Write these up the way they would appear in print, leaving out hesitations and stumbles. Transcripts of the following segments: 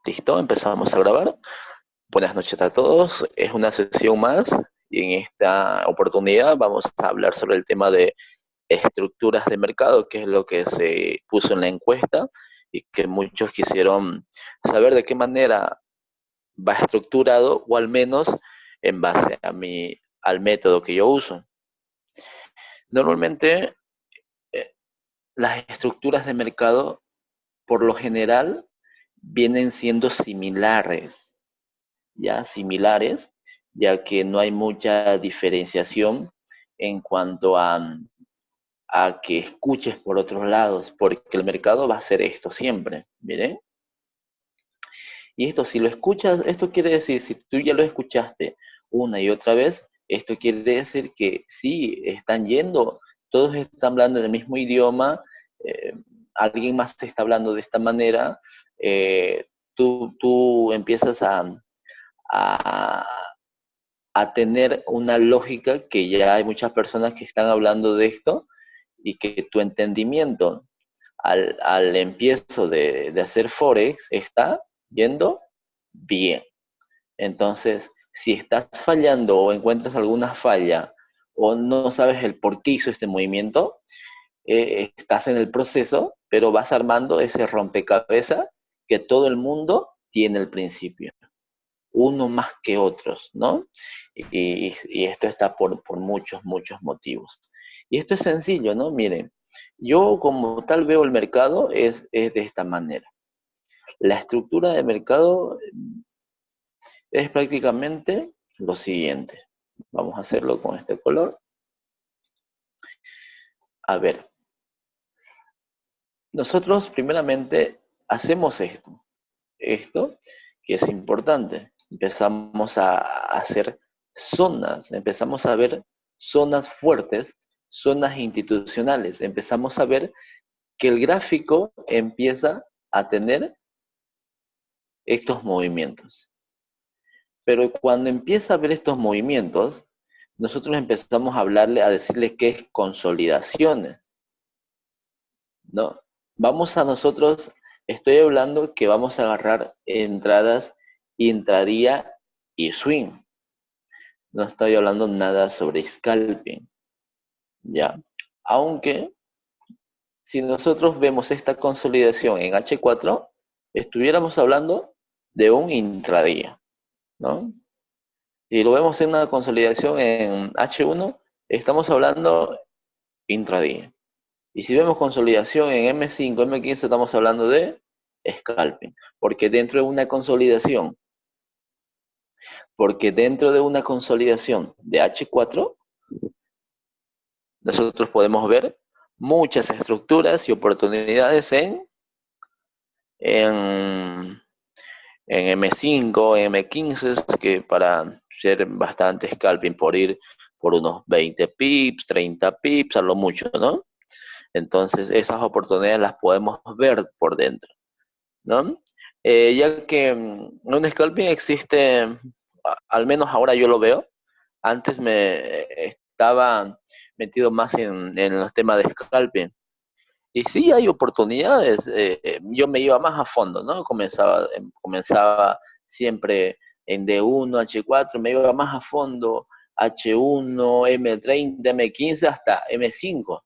Listo, empezamos a grabar. Buenas noches a todos. Es una sesión más y en esta oportunidad vamos a hablar sobre el tema de estructuras de mercado, que es lo que se puso en la encuesta y que muchos quisieron saber de qué manera va estructurado o al menos en base al método que yo uso. Normalmente las estructuras de mercado por lo general vienen siendo similares, ya que no hay mucha diferenciación en cuanto a que escuches por otros lados, porque el mercado va a hacer esto siempre, ¿miren? Y esto, si lo escuchas, esto quiere decir, si tú ya lo escuchaste una y otra vez, esto quiere decir que sí, están yendo, todos están hablando en el mismo idioma, eh, alguien más te está hablando de esta manera, tú empiezas a, a tener una lógica que ya hay muchas personas que están hablando de esto y que tu entendimiento al empiezo de hacer Forex está yendo bien. Entonces, si estás fallando o encuentras alguna falla o no sabes el por qué hizo este movimiento, estás en el proceso, pero vas armando ese rompecabezas que todo el mundo tiene al principio, uno más que otros, ¿no? Y esto está por muchos motivos. Y esto es sencillo, ¿no? Miren, yo como tal veo el mercado es de esta manera. La estructura de mercado es prácticamente lo siguiente. Vamos a hacerlo con este color. A ver, nosotros primeramente hacemos esto que es importante. Empezamos a hacer zonas, empezamos a ver zonas fuertes, zonas institucionales. Empezamos a ver que el gráfico empieza a tener estos movimientos. Pero cuando empieza a ver estos movimientos, nosotros empezamos a hablarle, a decirle que es consolidaciones, ¿no? Vamos a nosotros, estoy hablando que vamos a agarrar entradas intradía y swing. No estoy hablando nada sobre scalping, ¿ya? Aunque, si nosotros vemos esta consolidación en H4, estuviéramos hablando de un intradía, ¿no? Si lo vemos en una consolidación en H1, estamos hablando intradía. Y si vemos consolidación en M5, M15, estamos hablando de scalping. Porque dentro de una consolidación de H4, nosotros podemos ver muchas estructuras y oportunidades en, en M5, en M15, que para ser bastante scalping por ir por unos 20 pips, 30 pips, a lo mucho, ¿no? Entonces, esas oportunidades las podemos ver por dentro, ¿no? Ya que un scalping existe, al menos ahora yo lo veo, antes me estaba metido más en los temas de scalping. Y sí hay oportunidades, yo me iba más a fondo, ¿no? Comenzaba siempre en D1, H4, me iba más a fondo, H1, M30, M15 hasta M5,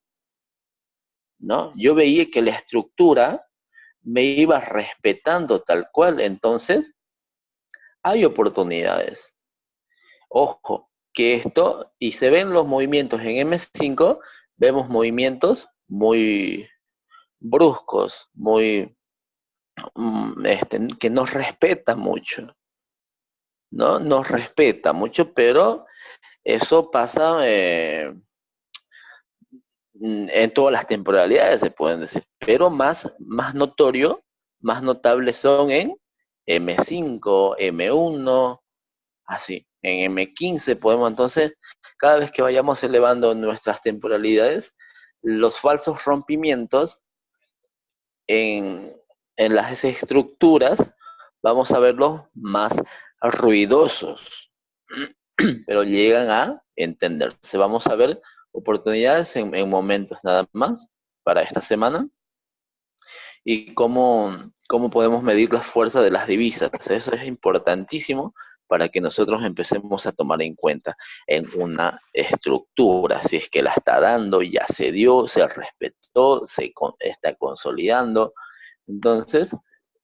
¿no? Yo veía que la estructura me iba respetando tal cual, entonces hay oportunidades. Ojo, que esto, y se ven los movimientos en M5, vemos movimientos muy bruscos, que nos respeta mucho, ¿no? Nos respeta mucho, pero eso pasa en todas las temporalidades, se pueden decir, pero más notorio, más notables son en M5, M1, así. En M15 podemos entonces, cada vez que vayamos elevando nuestras temporalidades, los falsos rompimientos en, en las estructuras vamos a verlos más ruidosos, pero llegan a entenderse. Vamos a ver oportunidades en momentos nada más para esta semana. y cómo podemos medir la fuerza de las divisas. Eso es importantísimo para que nosotros empecemos a tomar en cuenta en una estructura, si es que la está dando, ya se dio, se respetó, está consolidando. Entonces,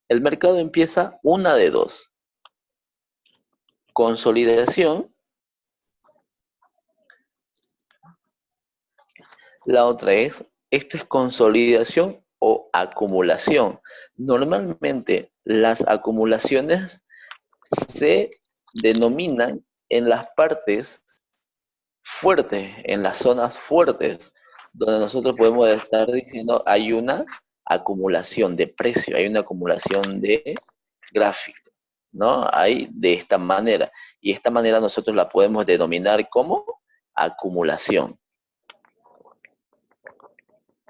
el mercado empieza una de dos: consolidación, la otra es, esto es consolidación o acumulación. Normalmente las acumulaciones se denominan en las partes fuertes, en las zonas fuertes, donde nosotros podemos estar diciendo hay una acumulación de precio, hay una acumulación de gráfico, ¿no? Hay de esta manera. Y esta manera nosotros la podemos denominar como acumulación.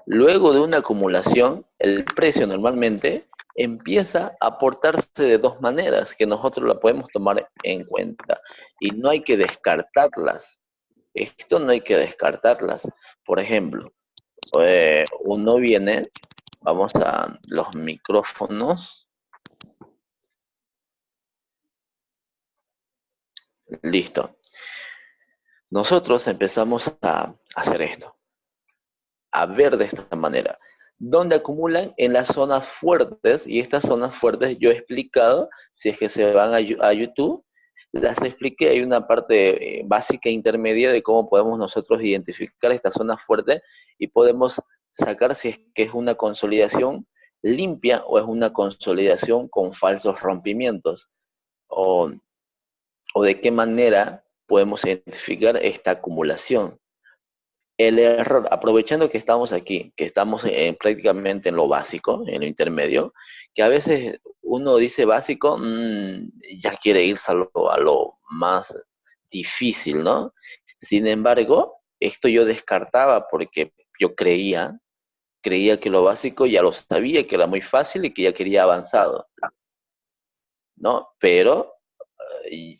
Luego de una acumulación, el precio normalmente empieza a aportarse de dos maneras que nosotros la podemos tomar en cuenta. Y no hay que descartarlas. Esto no hay que descartarlas. Por ejemplo, uno viene, vamos a los micrófonos. Listo. Nosotros empezamos a hacer esto, a ver de esta manera. ¿Dónde acumulan? En las zonas fuertes, y estas zonas fuertes yo he explicado, si es que se van a YouTube, las expliqué, hay una parte básica e intermedia de cómo podemos nosotros identificar esta zona fuerte y podemos sacar si es que es una consolidación limpia o es una consolidación con falsos rompimientos, o, o de qué manera podemos identificar esta acumulación. El error, aprovechando que estamos aquí, que estamos prácticamente en lo básico, en lo intermedio, que a veces uno dice básico, ya quiere irse a lo más difícil, ¿no? Sin embargo, esto yo descartaba porque yo creía que lo básico ya lo sabía, que era muy fácil y que ya quería avanzado, ¿no? Pero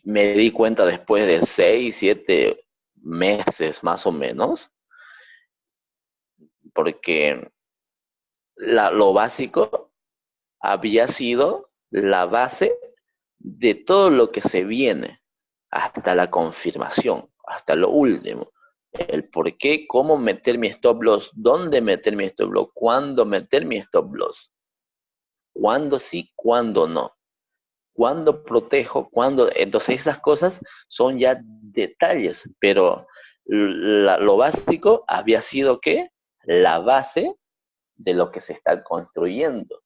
me di cuenta después de 6, 7 meses más o menos, porque lo básico había sido la base de todo lo que se viene, hasta la confirmación, hasta lo último. El por qué, cómo meter mi stop loss, dónde meter mi stop loss, cuándo meter mi stop loss, cuándo sí, cuándo no, cuándo protejo, cuándo. Entonces esas cosas son ya detalles, pero lo básico había sido que la base de lo que se está construyendo,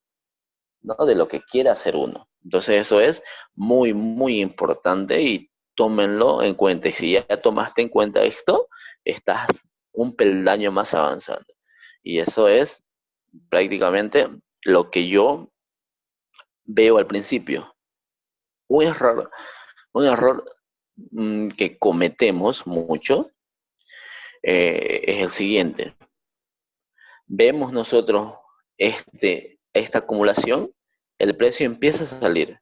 ¿no? De lo que quiere hacer uno. Entonces eso es muy, muy importante y tómenlo en cuenta. Y si ya tomaste en cuenta esto, estás un peldaño más avanzando. Y eso es prácticamente lo que yo veo al principio. Un error, un error que cometemos mucho es el siguiente. Vemos nosotros esta acumulación, el precio empieza a salir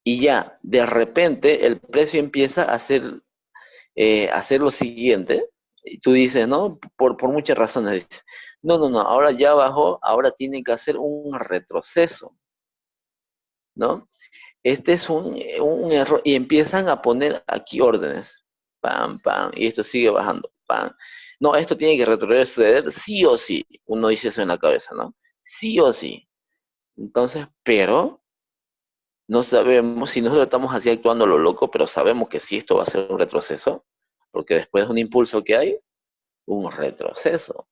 y ya, de repente el precio empieza a hacer lo siguiente, y tú dices, ¿no? Por muchas razones dices, no, no, no, ahora ya bajó, ahora tiene que hacer un retroceso, ¿no? Este es un error, y empiezan a poner aquí órdenes, pam, pam, y esto sigue bajando, pam. No, esto tiene que retroceder sí o sí, uno dice eso en la cabeza, ¿no? Sí o sí. Entonces, pero no sabemos si nosotros estamos así actuando a lo loco, pero sabemos que si esto va a ser un retroceso, porque después de un impulso que hay, un retroceso,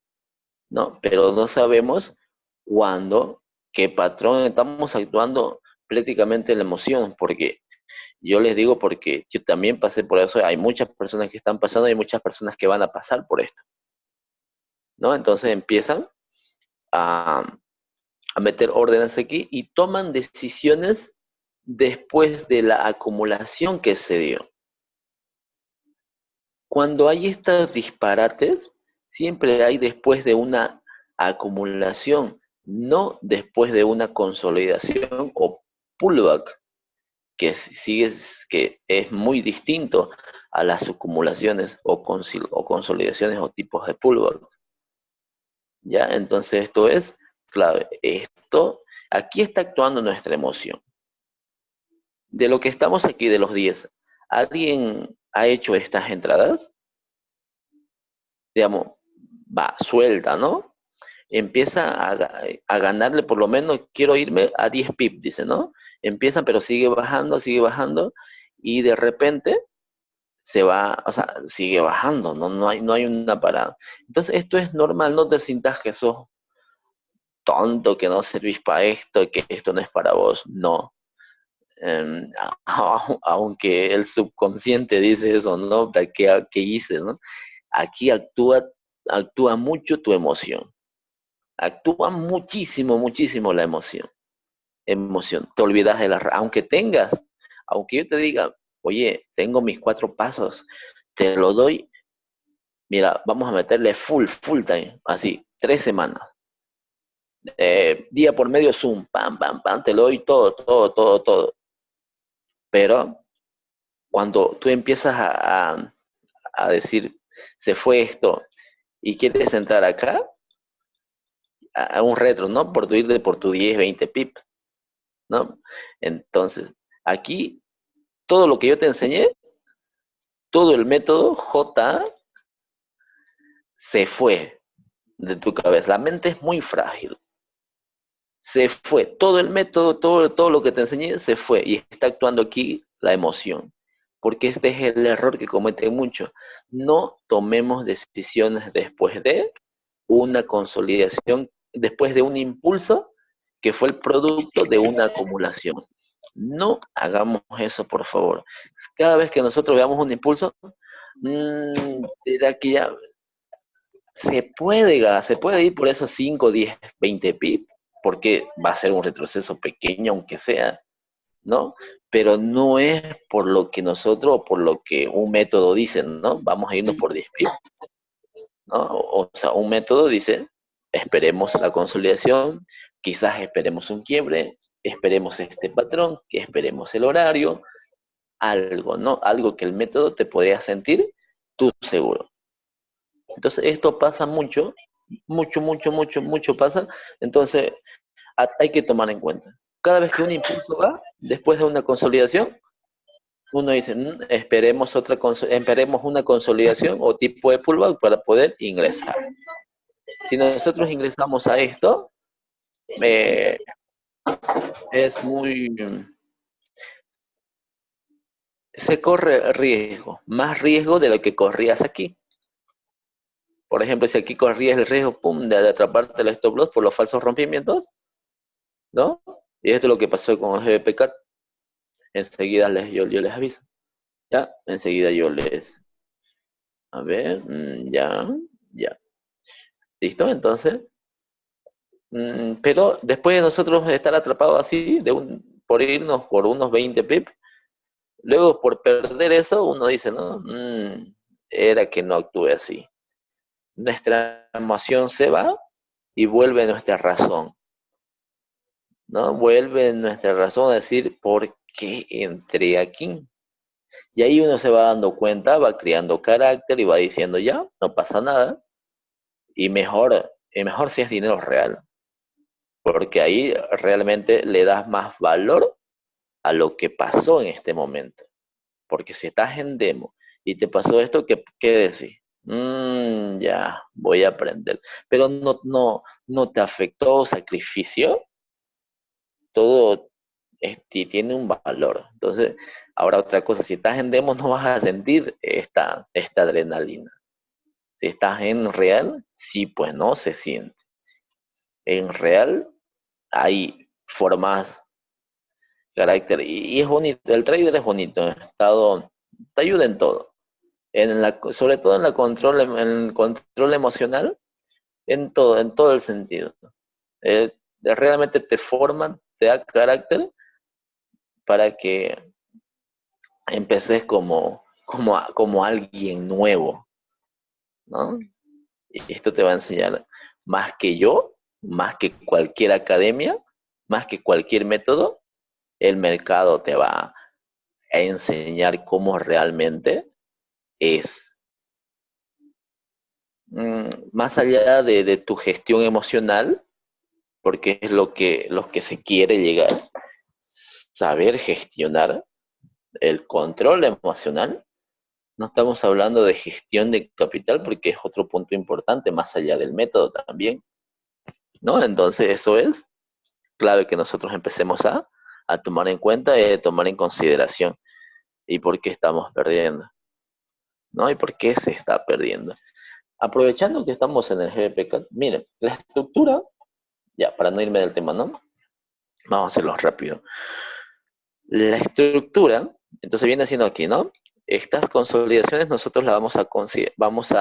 ¿no? Pero no sabemos cuándo, qué patrón estamos actuando prácticamente en la emoción, porque yo les digo porque yo también pasé por eso, hay muchas personas que están pasando y hay muchas personas que van a pasar por esto, ¿no? Entonces empiezan a, a meter órdenes aquí y toman decisiones después de la acumulación que se dio. Cuando hay estos disparates, siempre hay después de una acumulación, no después de una consolidación o pullback, que es muy distinto a las acumulaciones o consolidaciones o tipos de pullback. ¿ya? Entonces esto es clave. Aquí está actuando nuestra emoción. De lo que estamos aquí, de los 10, ¿alguien ha hecho estas entradas? Digamos, va, suelta, ¿no? Empieza a ganarle, por lo menos quiero irme a 10 pips, dice, ¿no? Empieza, pero sigue bajando, y de repente se va, o sea, sigue bajando, no hay una parada. Entonces esto es normal, no te sientas que sos tonto, que no servís para esto, que esto no es para vos, no. Aunque el subconsciente dice eso, ¿no? ¿Qué hice, no? Aquí actúa mucho tu emoción. Actúa muchísimo, muchísimo la emoción. Te olvidas de aunque yo te diga, oye, tengo mis 4 pasos, te lo doy, mira, vamos a meterle full time, así, 3 semanas. Día por medio Zoom, pam, pam, pam, te lo doy todo, todo, todo, todo. Pero cuando tú empiezas a decir, se fue esto, y quieres entrar acá, a un retro, ¿no? Por tu 10 20 pips, ¿no? Entonces, aquí, todo lo que yo te enseñé, todo el método J se fue de tu cabeza. La mente es muy frágil. Se fue. Todo el método, todo lo que te enseñé, se fue. Y está actuando aquí la emoción. Porque este es el error que cometen muchos. No tomemos decisiones después de una consolidación, después de un impulso que fue el producto de una acumulación. No hagamos eso, por favor. Cada vez que nosotros veamos un impulso, de aquí ya se puede ir por esos 5, 10, 20 pip, porque va a ser un retroceso pequeño, aunque sea, ¿no? Pero no es por lo que nosotros, por lo que un método dice, ¿no? Vamos a irnos por 10 pip, ¿no? O sea, un método dice, esperemos la consolidación, quizás esperemos un quiebre, esperemos este patrón, que esperemos el horario, algo, ¿no? Algo que el método te podría sentir tú seguro. Entonces, esto pasa mucho, mucho pasa. Entonces, hay que tomar en cuenta. Cada vez que un impulso va, después de una consolidación, uno dice, esperemos una consolidación o tipo de pullback para poder ingresar. Si nosotros ingresamos a esto, eh, es muy... Se corre riesgo, más riesgo de lo que corrías aquí. Por ejemplo, si aquí corrías el riesgo, pum, de atraparte el stop loss por los falsos rompimientos, ¿no? Y esto es lo que pasó con el GBPCAT. Enseguida yo les aviso. ¿Ya? Enseguida yo les... A ver, ya. ¿Listo? Entonces, pero después de nosotros estar atrapados así, por irnos por unos 20 pips, luego por perder eso, uno dice, ¿no? Era que no actúe así. Nuestra emoción se va y vuelve nuestra razón, ¿no? Vuelve nuestra razón a decir, ¿por qué entré aquí? Y ahí uno se va dando cuenta, va creando carácter y va diciendo, ya, no pasa nada. Y mejor si es dinero real, porque ahí realmente le das más valor a lo que pasó en este momento. Porque si estás en demo y te pasó esto, ¿qué decís? Ya, voy a aprender. Pero no te afectó sacrificio, todo tiene un valor. Entonces, ahora otra cosa, si estás en demo no vas a sentir esta adrenalina. Si estás en real, sí, pues no se siente. En real hay formas, carácter, y es bonito, el trader es bonito, te ayuda en todo, sobre todo en el control emocional, en todo el sentido. Realmente te forman, te da carácter para que empeces como alguien nuevo, ¿no? Y esto te va a enseñar más que yo, más que cualquier academia, más que cualquier método, el mercado te va a enseñar cómo realmente es. más allá de tu gestión emocional, porque es lo que se quiere llegar, saber gestionar el control emocional. No estamos hablando de gestión de capital porque es otro punto importante, más allá del método también, ¿no? Entonces eso es clave que nosotros empecemos a tomar en cuenta y tomar en consideración. ¿Y por qué estamos perdiendo? ¿No? ¿Y por qué se está perdiendo? Aprovechando que estamos en el GBPCAT, miren, la estructura, ya, para no irme del tema, ¿no? Vamos a hacerlo rápido. La estructura, entonces viene siendo aquí, ¿no? Estas consolidaciones nosotros las vamos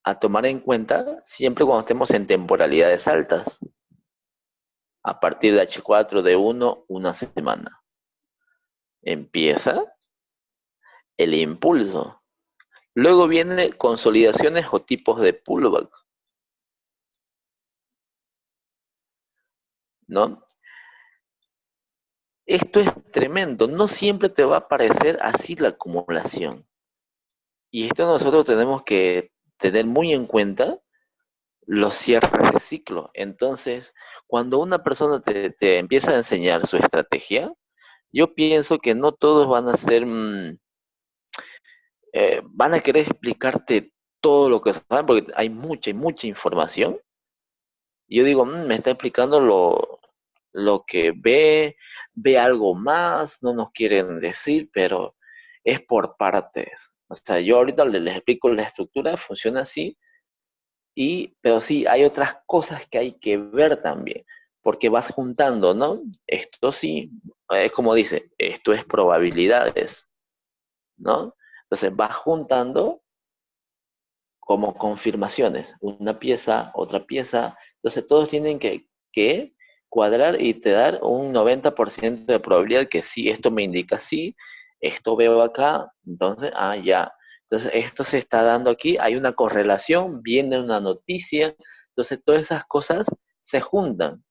a tomar en cuenta siempre cuando estemos en temporalidades altas, a partir de H4 de 1, una semana. Empieza el impulso. Luego vienen consolidaciones o tipos de pullback, ¿no? Esto es tremendo, no siempre te va a parecer así la acumulación. Y esto nosotros tenemos que tener muy en cuenta los cierres de ciclo. Entonces, cuando una persona te empieza a enseñar su estrategia, yo pienso que no todos van a ser, van a querer explicarte todo lo que saben, porque hay mucha información. Y yo digo, me está explicando lo que ve algo más, no nos quieren decir, pero es por partes. O sea, yo ahorita les explico la estructura, funciona así, pero sí, hay otras cosas que hay que ver también, porque vas juntando, ¿no? Esto sí, es como dice, esto es probabilidades, ¿no? Entonces vas juntando como confirmaciones, una pieza, otra pieza, entonces todos tienen que cuadrar y te dar un 90% de probabilidad que sí, esto me indica sí, esto veo acá, entonces, ya. Entonces, esto se está dando aquí, hay una correlación, viene una noticia, entonces todas esas cosas se juntan.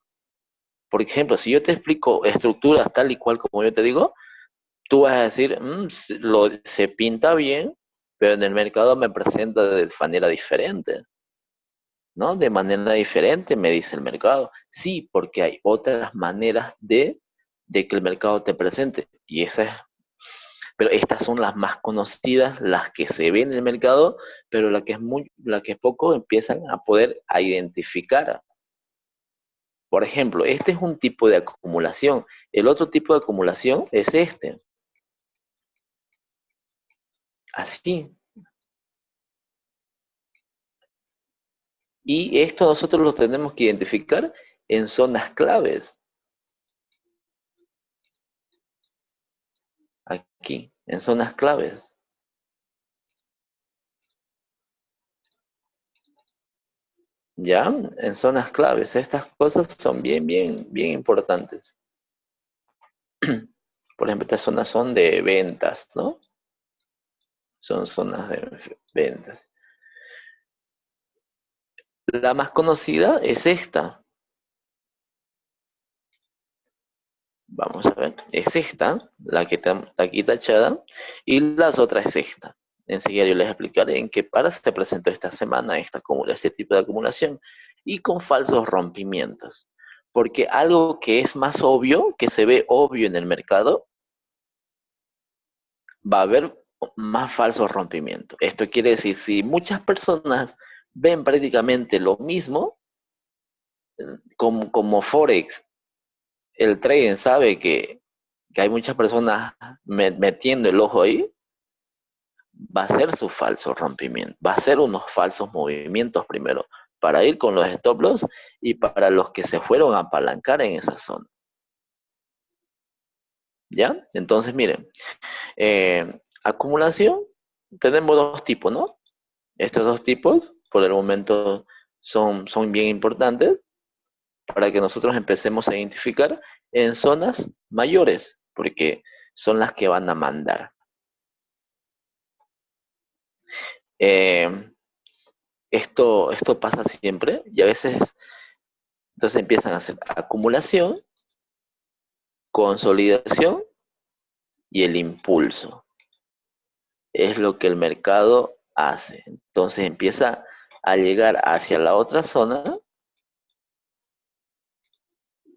Por ejemplo, si yo te explico estructuras tal y cual como yo te digo, tú vas a decir, se pinta bien, pero en el mercado me presenta de manera diferente, ¿no? De manera diferente, me dice el mercado. Sí, porque hay otras maneras de que el mercado te presente. Pero estas son las más conocidas, las que se ven en el mercado, pero la que poco empiezan a poder a identificar. Por ejemplo, este es un tipo de acumulación. El otro tipo de acumulación es este. Así. Y esto nosotros lo tenemos que identificar en zonas claves. Aquí, en zonas claves. ¿Ya? En zonas claves. Estas cosas son bien importantes. Por ejemplo, estas zonas son de ventas, ¿no? Son zonas de ventas. La más conocida es esta. Vamos a ver. Es esta, la que está aquí tachada. Y las otras es esta. Enseguida yo les explicaré en qué para se presentó esta semana este tipo de acumulación. Y con falsos rompimientos. Porque algo que es más obvio, que se ve obvio en el mercado, va a haber más falsos rompimientos. Esto quiere decir, si muchas personas ven prácticamente lo mismo, como Forex, el trading sabe que hay muchas personas metiendo el ojo ahí, va a ser su falso rompimiento, va a ser unos falsos movimientos primero, para ir con los stop loss y para los que se fueron a apalancar en esa zona. ¿Ya? Entonces, miren, acumulación, tenemos dos tipos, ¿no? Estos dos tipos, por el momento, son bien importantes para que nosotros empecemos a identificar en zonas mayores, porque son las que van a mandar. Eh, esto pasa siempre y a veces, entonces empiezan a hacer acumulación, consolidación y el impulso. Es lo que el mercado hace. Entonces empieza a llegar hacia la otra zona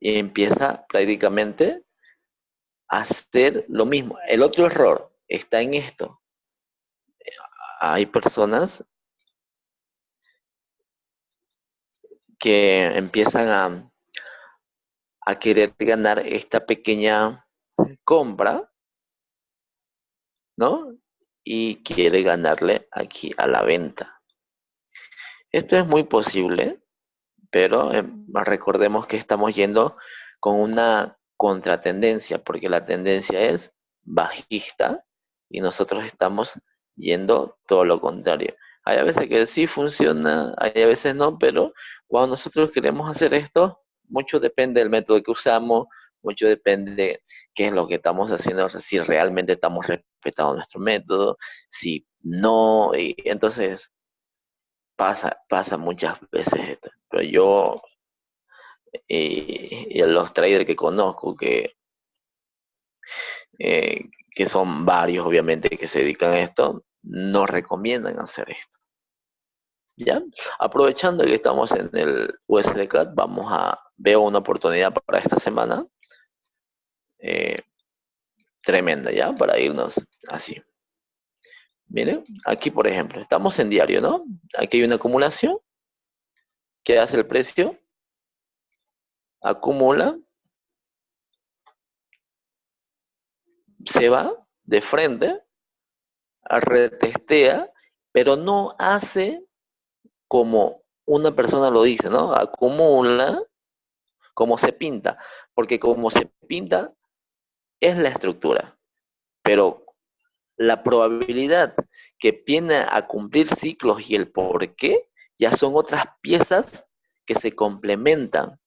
y empieza prácticamente a hacer lo mismo. El otro error está en esto. Hay personas que empiezan a querer ganar esta pequeña compra, ¿no? Y quiere ganarle aquí a la venta. Esto es muy posible, pero recordemos que estamos yendo con una contratendencia, porque la tendencia es bajista y nosotros estamos yendo todo lo contrario. Hay a veces que sí funciona, hay a veces no, pero cuando nosotros queremos hacer esto, mucho depende del método que usamos, mucho depende de qué es lo que estamos haciendo, si realmente estamos respetando nuestro método, si no, y entonces pasa muchas veces esto. Pero yo y los traders que conozco, que son varios obviamente que se dedican a esto, no recomiendan hacer esto. ¿Ya? Aprovechando que estamos en el USD-CAD, veo una oportunidad para esta semana eh, tremenda, ¿ya? Para irnos así. Miren, aquí por ejemplo, estamos en diario, ¿no? Aquí hay una acumulación. ¿Qué hace el precio? Acumula, se va de frente, retestea, pero no hace como una persona lo dice, ¿no? Acumula como se pinta, porque como se pinta es la estructura, pero la probabilidad que viene a cumplir ciclos y el por qué ya son otras piezas que se complementan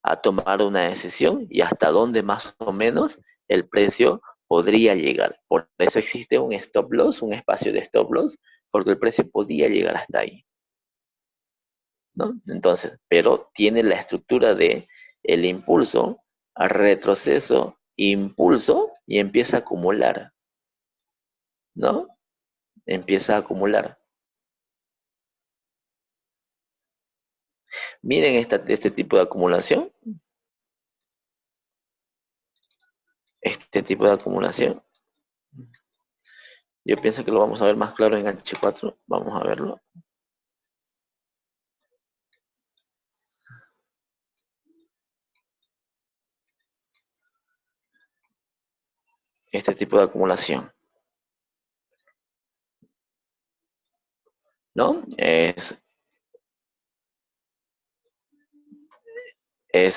a tomar una decisión y hasta dónde más o menos el precio podría llegar. Por eso existe un stop loss, un espacio de stop loss, porque el precio podía llegar hasta ahí, ¿no? Entonces, pero tiene la estructura de el impulso, retroceso, impulso y empieza a acumular, ¿no? Empieza a acumular. Miren este tipo de acumulación, este tipo de acumulación. Yo pienso que lo vamos a ver más claro en H4. Vamos a verlo. Este tipo de acumulación, ¿no? Es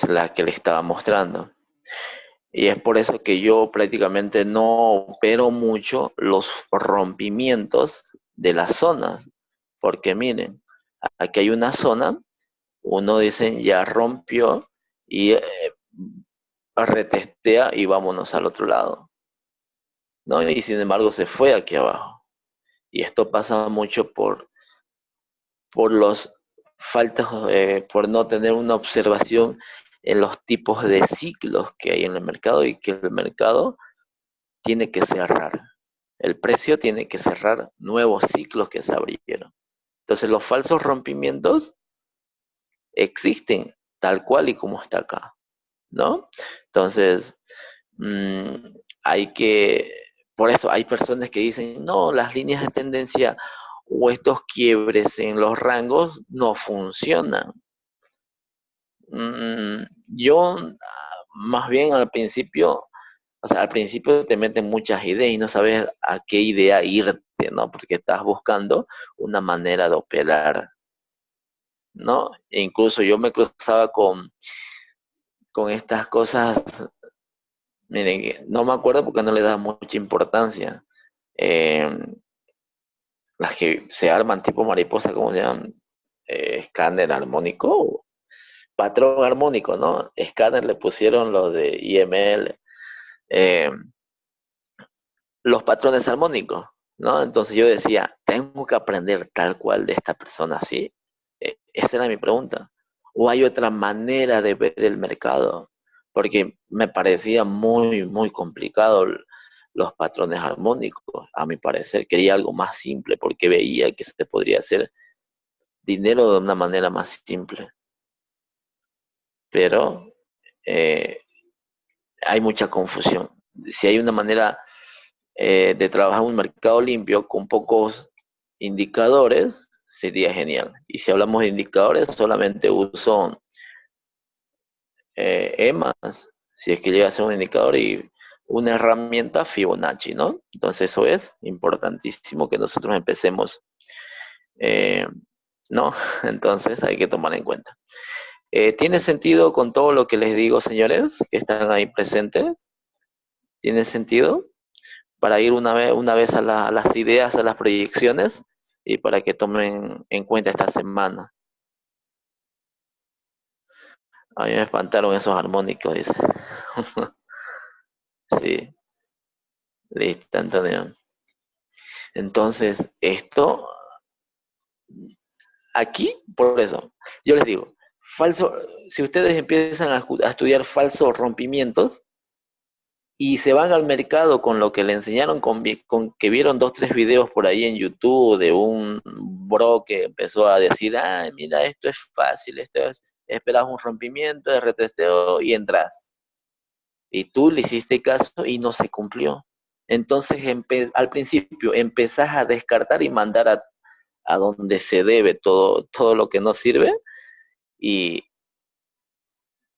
la que le estaba mostrando. Y es por eso que yo prácticamente no opero mucho los rompimientos de las zonas. Porque miren, aquí hay una zona, uno dice ya rompió y retestea y vámonos al otro lado, ¿no? Y sin embargo se fue aquí abajo. Y esto pasa mucho por los faltas, por no tener una observación en los tipos de ciclos que hay en el mercado y que el mercado tiene que cerrar. El precio tiene que cerrar nuevos ciclos que se abrieron. Entonces los falsos rompimientos existen tal cual y como está acá, ¿no? Entonces, mmm, hay que, por eso hay personas que dicen, no, las líneas de tendencia o estos quiebres en los rangos no funcionan. Yo más bien al principio, o sea, al principio te meten muchas ideas y no sabes a qué idea irte, ¿no? Porque estás buscando una manera de operar, ¿no? E incluso yo me cruzaba con estas cosas, miren, no me acuerdo porque no le da mucha importancia. Eh, las que se arman tipo mariposa, ¿cómo se llaman? Escáner armónico, patrón armónico, ¿no? Escáner le pusieron los de IML, eh, los patrones armónicos, ¿no? Entonces yo decía, tengo que aprender tal cual de esta persona, ¿sí? Esa era mi pregunta. ¿O hay otra manera de ver el mercado? Porque me parecía muy, muy complicado los patrones armónicos, a mi parecer. Quería algo más simple porque veía que se podría hacer dinero de una manera más simple. Pero hay mucha confusión. Si hay una manera de trabajar un mercado limpio con pocos indicadores, sería genial. Y si hablamos de indicadores, solamente uso EMAS, si es que llega a ser un indicador, y una herramienta Fibonacci, ¿no? Entonces eso es importantísimo que nosotros empecemos, eh, ¿no? Entonces hay que tomar en cuenta. ¿Tiene sentido con todo lo que les digo, señores, que están ahí presentes? ¿Tiene sentido? Para ir una vez a las ideas, a las proyecciones, y para que tomen en cuenta esta semana. A mí me espantaron esos armónicos, dice. Sí, listo, Antonio. Entonces, esto, aquí, por eso, yo les digo, falso, si ustedes empiezan a estudiar falsos rompimientos y se van al mercado con lo que le enseñaron, con que vieron 2, 3 videos por ahí en YouTube de un bro que empezó a decir, ay, mira, esto es fácil, esperas un rompimiento de retesteo y entras. Y tú le hiciste caso y no se cumplió. Entonces, al principio empezás a descartar y mandar a donde se debe todo lo que no sirve y,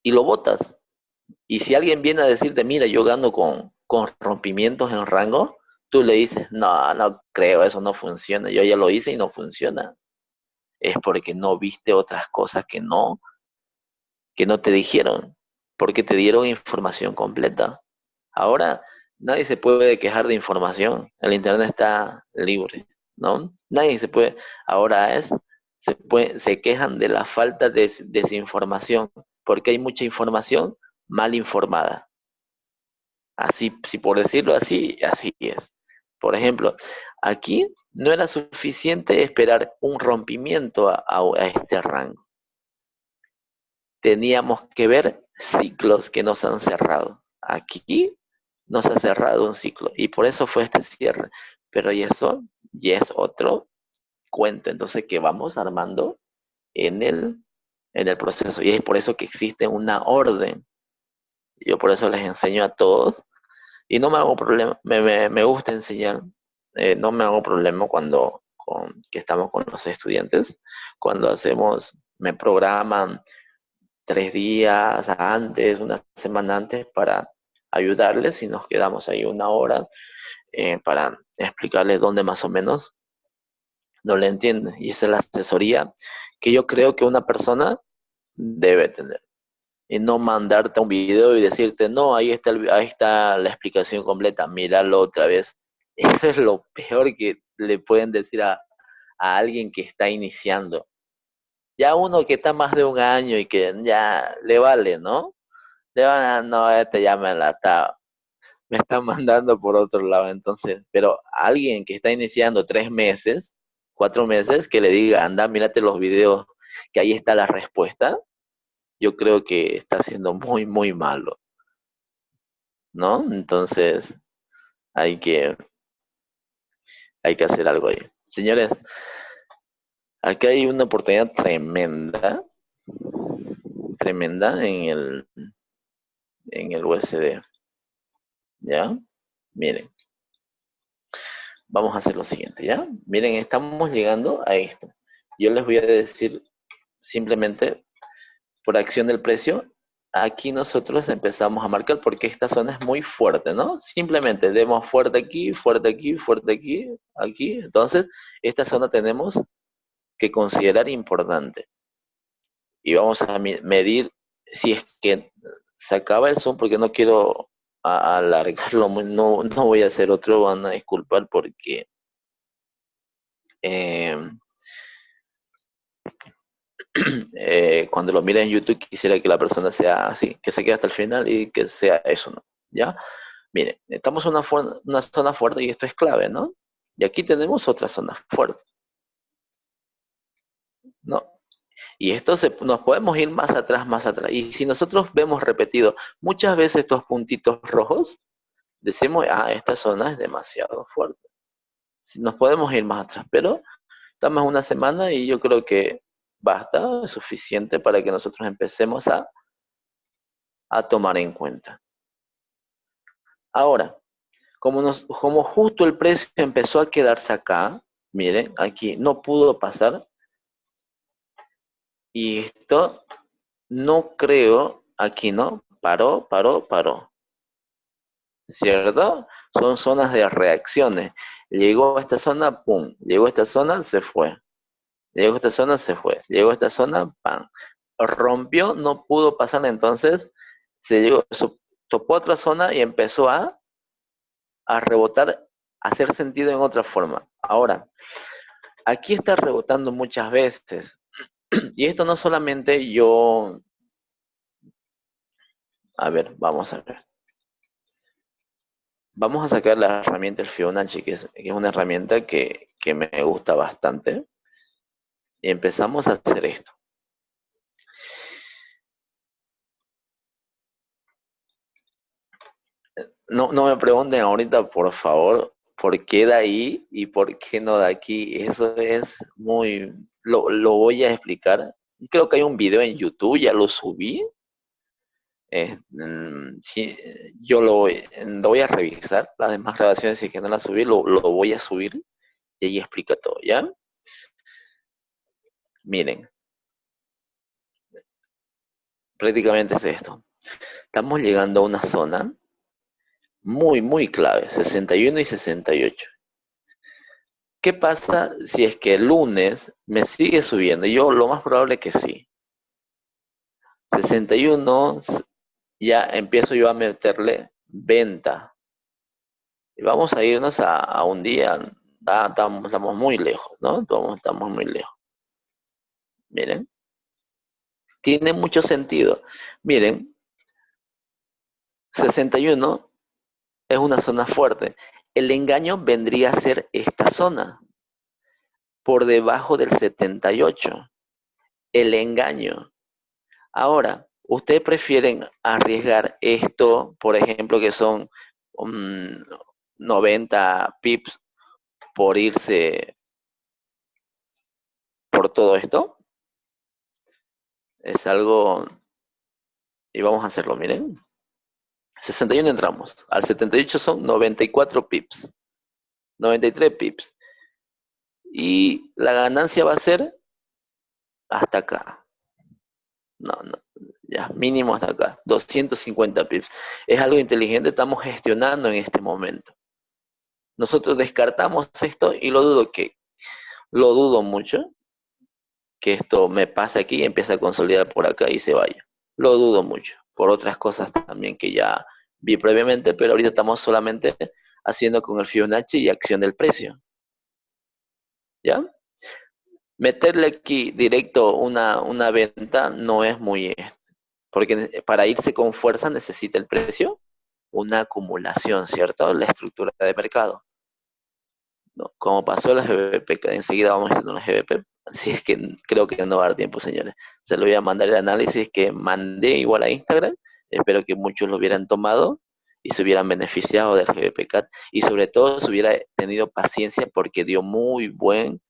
y lo botas. Y si alguien viene a decirte, mira, yo gano con rompimientos en rango, tú le dices, no, no creo, eso no funciona. Yo ya lo hice y no funciona. Es porque no viste otras cosas que no te dijeron, porque te dieron información completa. Ahora nadie se puede quejar de información, el internet está libre, ¿no? Nadie se puede, ahora se quejan de la falta de desinformación, porque hay mucha información mal informada. Así, si por decirlo así, así es. Por ejemplo, aquí no era suficiente esperar un rompimiento a este rango. Teníamos que ver ciclos que nos han cerrado. Aquí nos ha cerrado un ciclo y por eso fue este cierre. Pero y eso ya es otro cuento, entonces que vamos armando en el proceso. Y es por eso que existe una orden. Yo por eso les enseño a todos y no me hago problema, me gusta enseñar, no me hago problema que estamos con los estudiantes, cuando me programan 3 días antes, una semana antes para ayudarles y nos quedamos ahí una hora para explicarles dónde más o menos no le entienden. Y esa es la asesoría que yo creo que una persona debe tener. Y no mandarte un video y decirte, no, ahí está la explicación completa, míralo otra vez. Eso es lo peor que le pueden decir a alguien que está iniciando. Ya uno que está más de un año y que ya le vale, ¿no? Le van a, no, ya me está mandando por otro lado, entonces, pero alguien que está iniciando 3 meses, 4 meses, que le diga, anda, mírate los videos, que ahí está la respuesta, yo creo que está siendo muy, muy malo, ¿no? Entonces, hay que, hay que hacer algo ahí. Señores, aquí hay una oportunidad tremenda, tremenda en el USD, ¿ya? Miren, vamos a hacer lo siguiente, ¿ya? Miren, estamos llegando a esto. Yo les voy a decir simplemente por acción del precio, aquí nosotros empezamos a marcar porque esta zona es muy fuerte, ¿no? Simplemente demos fuerte aquí, fuerte aquí, fuerte aquí, aquí. Entonces, esta zona tenemos que considerar importante. Y vamos a medir si es que se acaba el zoom porque no quiero alargarlo, no voy a hacer otro, van a disculpar porque eh, cuando lo mire en YouTube quisiera que la persona sea así, que se quede hasta el final y que sea eso, ¿no? ¿Ya? Mire, estamos en una zona fuerte y esto es clave, ¿no? Y aquí tenemos otra zona fuerte, ¿no? Y esto nos podemos ir más atrás, más atrás. Y si nosotros vemos repetido muchas veces estos puntitos rojos, decimos, esta zona es demasiado fuerte. Si nos podemos ir más atrás, pero estamos una semana y yo creo que basta, es suficiente para que nosotros empecemos a tomar en cuenta. Ahora, como justo el precio empezó a quedarse acá, miren, aquí no pudo pasar, y esto no creo, aquí no, paró, ¿cierto? Son zonas de reacciones. Llegó a esta zona, pum, llegó a esta zona, se fue. Llegó a esta zona, se fue. Llegó a esta zona, pam. Rompió, no pudo pasar, entonces se llegó, topó otra zona y empezó a rebotar, a hacer sentido en otra forma. Ahora, aquí está rebotando muchas veces. Y esto no solamente yo, a ver, vamos a ver. Vamos a sacar la herramienta del Fibonacci, que es una herramienta que me gusta bastante. Y empezamos a hacer esto. No me pregunten ahorita, por favor, por qué de ahí y por qué no de aquí. Eso es muy... Lo voy a explicar. Creo que hay un video en YouTube, ya lo subí. Sí, yo lo voy a revisar. Las demás grabaciones, si que no las subí, lo voy a subir. Y ahí explica todo, ¿ya? Miren, prácticamente es esto. Estamos llegando a una zona muy clave, 61 y 68. ¿Qué pasa si es que el lunes me sigue subiendo? Yo lo más probable es que sí. 61, ya empiezo yo a meterle venta. Y vamos a irnos a un día. Estamos muy lejos, ¿no? Estamos muy lejos. Miren, tiene mucho sentido. Miren, 61 es una zona fuerte. El engaño vendría a ser esta zona, por debajo del 78. El engaño. Ahora, ¿ustedes prefieren arriesgar esto, por ejemplo, que son 90 pips por irse por todo esto? Es algo, y vamos a hacerlo, miren. 61 entramos, al 78 son 94 pips, 93 pips. Y la ganancia va a ser hasta acá. No, ya, mínimo hasta acá, 250 pips. Es algo inteligente, estamos gestionando en este momento. Nosotros descartamos esto y lo dudo mucho que esto me pase aquí, empiece a consolidar por acá y se vaya. Lo dudo mucho, por otras cosas también que ya vi previamente, pero ahorita estamos solamente haciendo con el Fibonacci y acción del precio. ¿Ya? Meterle aquí directo una venta no es muy... porque para irse con fuerza necesita el precio una acumulación, ¿cierto? La estructura de mercado. ¿No? Como pasó la GBP, que enseguida vamos haciendo la GBP, así es que creo que no va a dar tiempo, señores. Se lo voy a mandar el análisis que mandé igual a Instagram. Espero que muchos lo hubieran tomado y se hubieran beneficiado del GBP CAT y sobre todo se hubiera tenido paciencia porque dio muy buen